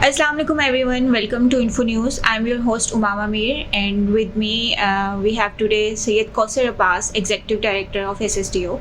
Assalamu alaikum everyone. Welcome to Info News. I'm your host Umama Mir, and with me we have today Syed Kausar Abbas, Executive Director of SSDO.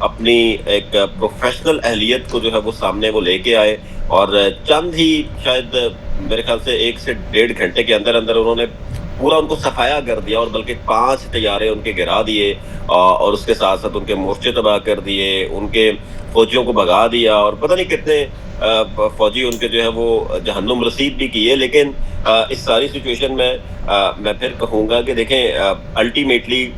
اپنی ایک professional اہلیت کو جو ہے وہ سامنے وہ لے کے آئے, اور چند ہی شاید میرے خیال سے 1 سے 1.5 گھنٹے کے اندر اندر انہوں نے پورا ان کو صفایا کر دیا, اور بلکہ 5 طیارے ان کے گرا دیے, اور اس کے ساتھ ساتھ ان کے مورچے تباہ کر دیے, ان کے فوجیوں کو بھگا دیا, اور پتہ نہیں کتنے فوجی ان کے جو ہے وہ جہنم رسید بھی کیے. لیکن اس ساری سچویشن میں پھر کہوں گا کہ دیکھیں, الٹیمیٹلی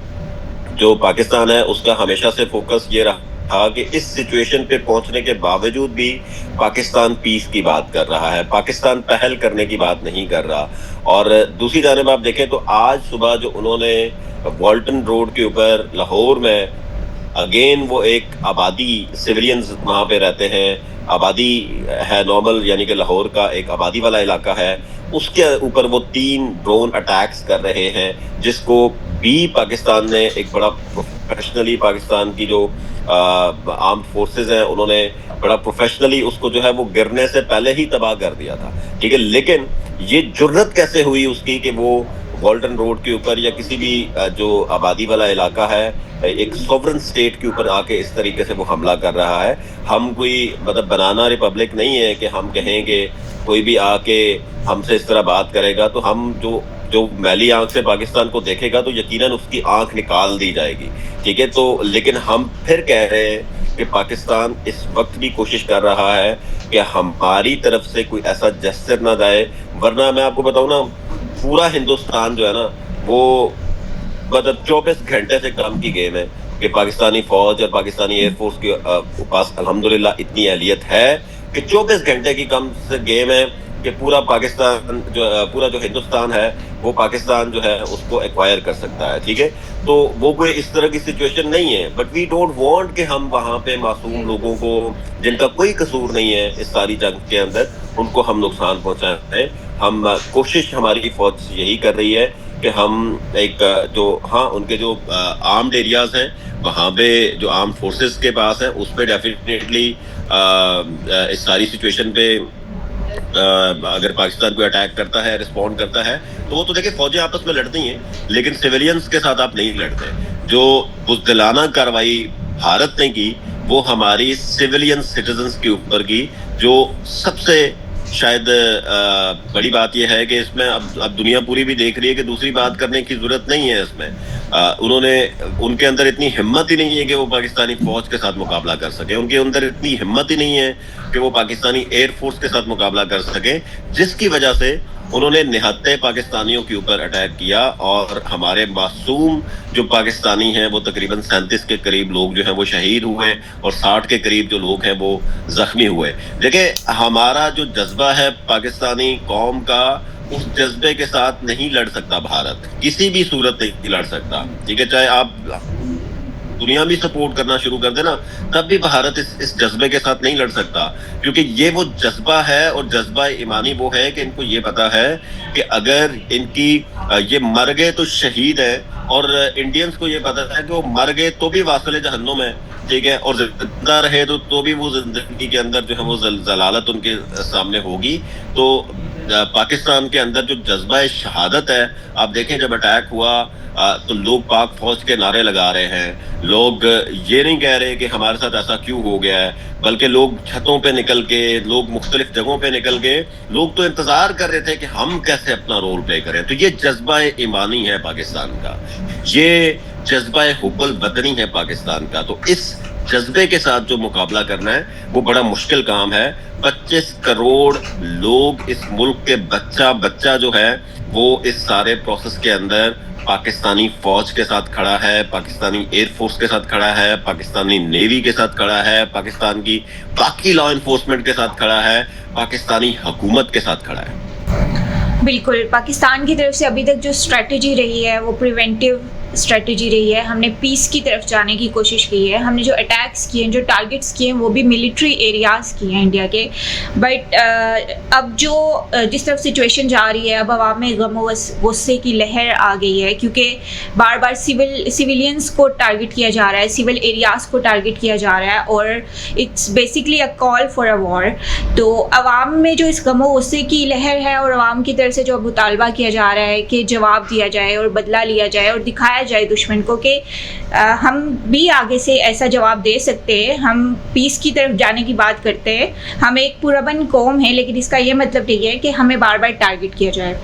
جو پاکستان ہے اس کا ہمیشہ سے فوکس یہ رہا کہ اس سچویشن پہ پہنچنے کے باوجود بھی پاکستان پیس کی بات کر رہا ہے, پاکستان پہل کرنے کی بات نہیں کر رہا. اور دوسری جانب آپ دیکھیں تو آج صبح جو انہوں نے والٹن روڈ کے اوپر لاہور میں اگین وہ ایک آبادی, سویلینز وہاں پہ رہتے ہیں, آبادی ہے نارمل, یعنی کہ لاہور کا ایک آبادی والا علاقہ ہے, اس کے اوپر وہ 3 ڈرون اٹیکس کر رہے ہیں, جس کو بھی پاکستان نے ایک بڑا پروفیشنلی, پاکستان کی جو آرمڈ فورسز ہیں انہوں نے بڑا پروفیشنلی اس کو جو ہے وہ گرنے سے پہلے ہی تباہ کر دیا تھا, ٹھیک ہے. لیکن یہ جرت کیسے ہوئی اس کی کہ وہ والٹن روڈ کے اوپر یا کسی بھی جو آبادی والا علاقہ ہے, ایک سوورن سٹیٹ کے اوپر آ کے اس طریقے سے وہ حملہ کر رہا ہے. ہم کوئی مطلب بنانا ریپبلک نہیں ہے کہ ہم کہیں کہ کوئی بھی آ کے ہم سے اس طرح بات کرے گا تو ہم جو میلی آنکھ سے پاکستان کو دیکھے گا تو یقیناً اس کی آنکھ نکال دی جائے گی, ٹھیک ہے. تو لیکن ہم پھر کہہ رہے ہیں کہ پاکستان اس وقت بھی کوشش کر رہا ہے کہ ہماری طرف سے کوئی ایسا جسچر نہ جائے, ورنہ میں آپ کو بتاؤں نا, پورا ہندوستان جو ہے نا وہ مطلب 24 گھنٹے سے کم کی گیم ہے کہ پاکستانی فوج اور پاکستانی ایئر فورس کے پاس الحمدللہ اتنی اہلیت ہے کہ 24 گھنٹے کی کم سے گیم ہے کہ پورا پاکستان پورا جو ہندوستان ہے وہ پاکستان جو ہے اس کو ایکوائر کر سکتا ہے, ٹھیک ہے. تو وہ کوئی اس طرح کی سچویشن نہیں ہے, بٹ وی ڈونٹ وانٹ کہ ہم وہاں پہ معصوم لوگوں کو جن کا کوئی قصور نہیں ہے اس ساری جنگ کے اندر ان کو ہم نقصان پہنچائیں. ہم کوشش ہماری فوج یہی کر رہی ہے کہ ہم ایک جو ان کے جو آرمڈ ایریاز ہیں وہاں پہ جو آرمڈ فورسز کے پاس ہیں اس پہ ڈیفینیٹلی اس ساری سچویشن پہ اگر پاکستان کوئی اٹیک کرتا ہے, رسپونڈ کرتا ہے, تو وہ تو دیکھیں فوجیں آپس میں لڑتی ہیں لیکن سویلینز کے ساتھ آپ نہیں لڑتے. جو بزدلانہ کارروائی بھارت نے کی وہ ہماری سویلین سٹیزنز کے اوپر کی, جو سب سے شاید بڑی بات یہ ہے کہ اس میں اب دنیا پوری بھی دیکھ رہی ہے کہ دوسری بات کرنے کی ضرورت نہیں ہے اس میں. ان کے اندر اتنی ہمت ہی نہیں ہے کہ وہ پاکستانی فوج کے ساتھ مقابلہ کر سکے, ان کے اندر اتنی ہمت ہی نہیں ہے کہ وہ پاکستانی ایئر فورس کے ساتھ مقابلہ کر سکے, جس کی وجہ سے انہوں نے نہتے پاکستانیوں کے اوپر اٹیک کیا اور ہمارے معصوم جو پاکستانی ہیں وہ تقریباً 37 کے قریب لوگ جو ہیں وہ شہید ہوئے اور 60 کے قریب جو لوگ ہیں وہ زخمی ہوئے. دیکھیں ہمارا جو جذبہ ہے پاکستانی قوم کا, اس جذبے کے ساتھ نہیں لڑ سکتا بھارت, کسی بھی صورت نہیں لڑ سکتا, ٹھیک ہے. چاہے آپ دنیا بھی سپورٹ کرنا شروع کر دے نا, تب بھی بھارت اس جذبے کے ساتھ نہیں لڑ سکتا, کیونکہ یہ وہ جذبہ ہے, اور جذبہ ایمانی وہ ہے کہ ان کو یہ پتا ہے کہ اگر ان کی یہ مر گئے تو شہید ہے, اور انڈینز کو یہ پتا ہے کہ وہ مر گئے تو بھی واصل جہنم ہے, ٹھیک ہے, اور زندہ رہے تو بھی وہ زندگی کے اندر جو ہے وہ ضلالت ان کے سامنے ہوگی. تو پاکستان کے اندر جو جذبہ شہادت ہے, آپ دیکھیں جب اٹیک ہوا تو لوگ پاک فوج کے نعرے لگا رہے ہیں, لوگ یہ نہیں کہہ رہے کہ ہمارے ساتھ ایسا کیوں ہو گیا ہے, بلکہ لوگ چھتوں پہ نکل کے, لوگ مختلف جگہوں پہ نکل کے, لوگ تو انتظار کر رہے تھے کہ ہم کیسے اپنا رول پلے کریں. تو یہ جذبہ ایمانی ہے پاکستان کا, یہ جذبہ حب الوطنی ہے پاکستان کا. تو اس جذبے کے ساتھ جو مقابلہ کرنا ہے وہ بڑا مشکل کام ہے. 25 کروڑ لوگ اس ملک کے بچہ جو ہے وہ اس سارے پروسیس کے اندر پاکستانی فوج کے ساتھ کھڑا ہے, پاکستانی ایئر فورس کے ساتھ کھڑا ہے, پاکستانی نیوی کے ساتھ کھڑا ہے, پاکستان کی باقی لا انفورسمنٹ کے ساتھ کھڑا ہے, پاکستانی حکومت کے ساتھ کھڑا ہے. بالکل, پاکستان کی طرف سے ابھی تک جو اسٹریٹجی رہی ہے وہ پریونٹیو اسٹریٹجی رہی ہے. ہم نے پیس کی طرف جانے کی کوشش کی ہے, ہم نے جو اٹیکس کیے ہیں, جو ٹارگٹس کیے ہیں وہ بھی ملٹری ایریاز کیے ہیں انڈیا کے. بٹ اب جو جس طرف سچویشن جا رہی ہے, اب عوام میں غم و غصے کی لہر آ گئی ہے, کیونکہ بار بار سویلینس کو ٹارگٹ کیا جا رہا ہے, سول ایریاز کو ٹارگٹ کیا جا رہا ہے, اور it's basically a call for a war. تو عوام میں جو اس غم و غصے کی لہر ہے, اور عوام کی طرف سے جو مطالبہ کیا جا رہا ہے کہ جواب دیا جائے اور بدلہ لیا جائے اور دکھایا بتایا جائے دشمن کو کہ ہم بھی آگے سے ایسا جواب دے سکتے ہیں, ہم پیس کی طرف جانے کی بات کرتے ہیں, ہم ایک پرامن قوم ہے, لیکن اس کا یہ مطلب نہیں ہے کہ ہمیں بار بار ٹارگٹ کیا جائے.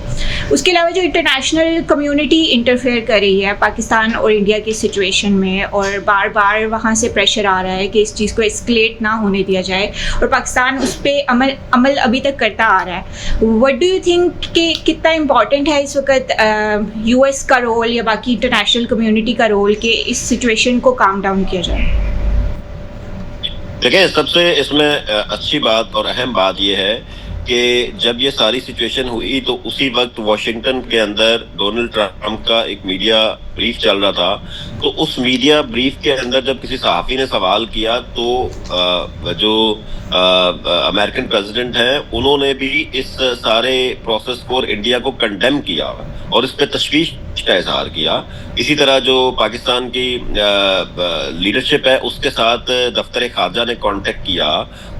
اس کے علاوہ جو انٹرنیشنل کمیونٹی انٹرفیئر کر رہی ہے پاکستان اور انڈیا کی سچویشن میں, اور بار بار وہاں سے پریشر آ رہا ہے کہ اس چیز کو اسکلیٹ نہ ہونے دیا جائے, اور پاکستان اس پہ عمل ابھی تک کرتا آ رہا ہے. وٹ ڈو یو تھنک کہ کتنا امپورٹنٹ ہے اس وقت یو ایس کا رول یا باقی انٹرنیشنل کمیونٹی کا رول کہ اس سچویشن کو کام ڈاؤن کیا جائے؟ دیکھیں, سب سے اس میں اچھی بات اور اہم بات یہ ہے کہ جب یہ ساری سچویشن ہوئی تو اسی وقت واشنگٹن کے اندر ڈونلڈ ٹرمپ کا ایک میڈیا بریف چل رہا تھا. تو اس میڈیا بریف کے اندر جب کسی صحافی نے سوال کیا تو جو امریکن پریزیڈنٹ ہیں انہوں نے بھی اس سارے پروسیس کو اور انڈیا کو کنڈیم کیا اور اس پہ تشویش کا اظہار کیا. اسی طرح جو پاکستان کی لیڈرشپ ہے اس کے ساتھ دفتر خارجہ نے کانٹیکٹ کیا,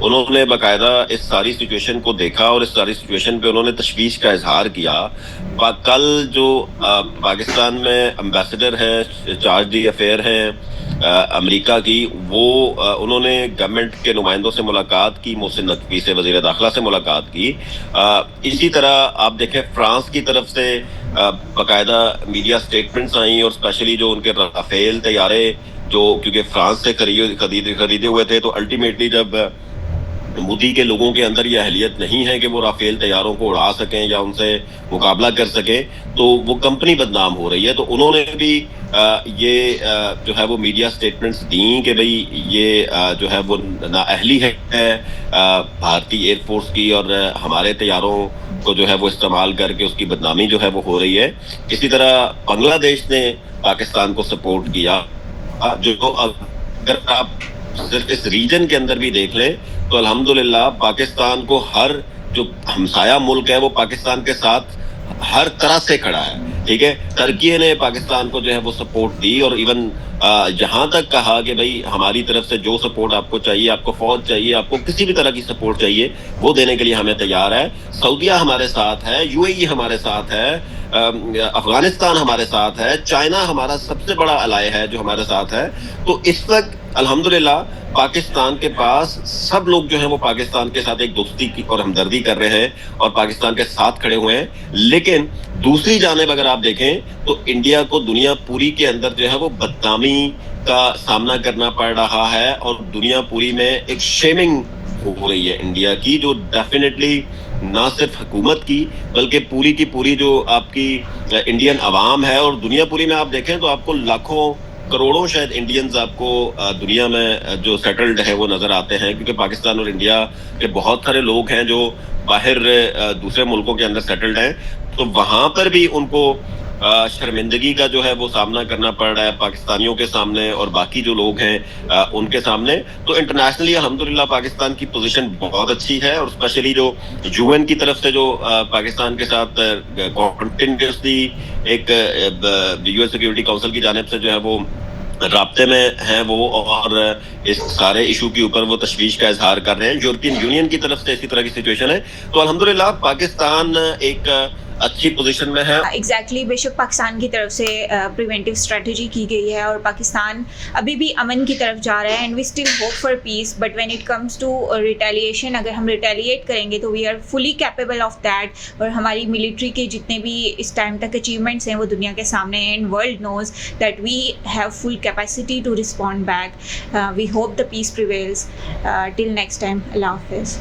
انہوں نے باقاعدہ اس ساری سچویشن کو دیکھا اور اس ساری سچویشن پہ انہوں نے تشویش کا اظہار کیا. کل جو پاکستان میں امبیسڈر ہیں, چارج دی افیئر ہیں امریکہ کی, وہ انہوں نے گورنمنٹ کے نمائندوں سے ملاقات کی, محسن نقوی سے, وزیر داخلہ سے ملاقات کی. اسی طرح آپ دیکھیں فرانس کی طرف سے باقاعدہ میڈیا سٹیٹمنٹس آئیں, اور اسپیشلی جو ان کے رافیل طیارے جو کیونکہ فرانس سے خریدے ہوئے تھے, تو الٹیمیٹلی جب مودی کے لوگوں کے اندر یہ اہلیت نہیں ہے کہ وہ رافیل طیاروں کو اڑا سکیں یا ان سے مقابلہ کر سکیں, تو وہ کمپنی بدنام ہو رہی ہے. تو انہوں نے بھی یہ جو ہے وہ میڈیا سٹیٹمنٹس دیں کہ بھئی یہ جو ہے وہ نااہلی ہے بھارتی ایئر فورس کی, اور ہمارے طیاروں کو جو ہے وہ استعمال کر کے اس کی بدنامی جو ہے وہ ہو رہی ہے. اسی طرح بنگلہ دیش نے پاکستان کو سپورٹ کیا. جو اگر آپ صرف اس ریجن کے اندر بھی دیکھ لیں تو الحمدللہ پاکستان کو ہر جو ہمسایہ ملک ہے وہ پاکستان کے ساتھ ہر طرح سے کھڑا ہے. ٹھیک ہے, ترکی نے پاکستان کو جو ہے وہ سپورٹ دی, اور ایون جہاں تک کہا کہ بھئی ہماری طرف سے جو سپورٹ آپ کو چاہیے, آپ کو فوج چاہیے, آپ کو کسی بھی طرح کی سپورٹ چاہیے, وہ دینے کے لیے ہمیں تیار ہے. سعودیہ ہمارے ساتھ ہے, یو اے ای ہمارے ساتھ ہے, افغانستان ہمارے ساتھ ہے, چائنا ہمارا سب سے بڑا الائے ہے جو ہمارے ساتھ ہے. تو اس وقت الحمدللہ پاکستان کے پاس سب لوگ جو ہیں وہ پاکستان کے ساتھ ایک دوستی کی اور ہمدردی کر رہے ہیں اور پاکستان کے ساتھ کھڑے ہوئے ہیں. لیکن دوسری جانب اگر آپ دیکھیں تو انڈیا کو دنیا پوری کے اندر جو ہے وہ بدنامی کا سامنا کرنا پڑ رہا ہے, اور دنیا پوری میں ایک شیمنگ ہو رہی ہے انڈیا کی, جو ڈیفینیٹلی نہ صرف حکومت کی بلکہ پوری کی پوری جو آپ کی انڈین عوام ہے. اور دنیا پوری میں آپ دیکھیں تو آپ کو لاکھوں کروڑوں شاید انڈینز آپ کو دنیا میں جو سیٹلڈ ہے وہ نظر آتے ہیں, کیونکہ پاکستان اور انڈیا کے بہت سارے لوگ ہیں جو باہر دوسرے ملکوں کے اندر سیٹلڈ ہیں. تو وہاں پر بھی ان کو شرمندگی کا جو ہے وہ سامنا کرنا پڑ رہا ہے پاکستانیوں کے سامنے اور باقی جو لوگ ہیں ان کے سامنے. تو انٹرنیشنلی الحمدللہ پاکستان کی پوزیشن بہت اچھی ہے, اور اسپیشلی جو یو این کی طرف سے جو پاکستان کے ساتھ کنٹینیوسلی ایک یو این سیکورٹی کونسل کی جانب سے جو ہے وہ رابطے میں ہیں وہ, اور اس سارے ایشو کے اوپر وہ تشویش کا اظہار کر رہے ہیں. یورپین یونین کی طرف سے اسی طرح کی سچویشن ہے. تو الحمدللہ پاکستان ایک اچھی پوزیشن میں ہے. ایگزیکٹلی, بے شک پاکستان کی طرف سے پریونٹیو اسٹریٹجی کی گئی ہے اور پاکستان ابھی بھی امن کی طرف جا رہا ہے, and we still hope for peace. But when it comes to retaliation, اگر ہم ریٹیلیٹ کریں گے تو we are fully capable of that, اور ہماری ملٹری کے جتنے بھی اس ٹائم تک اچیومنٹس ہیں وہ دنیا کے سامنے ہیں, and world knows that we have full capacity to respond back. We hope the peace prevails. Till next time, اللہ حافظ.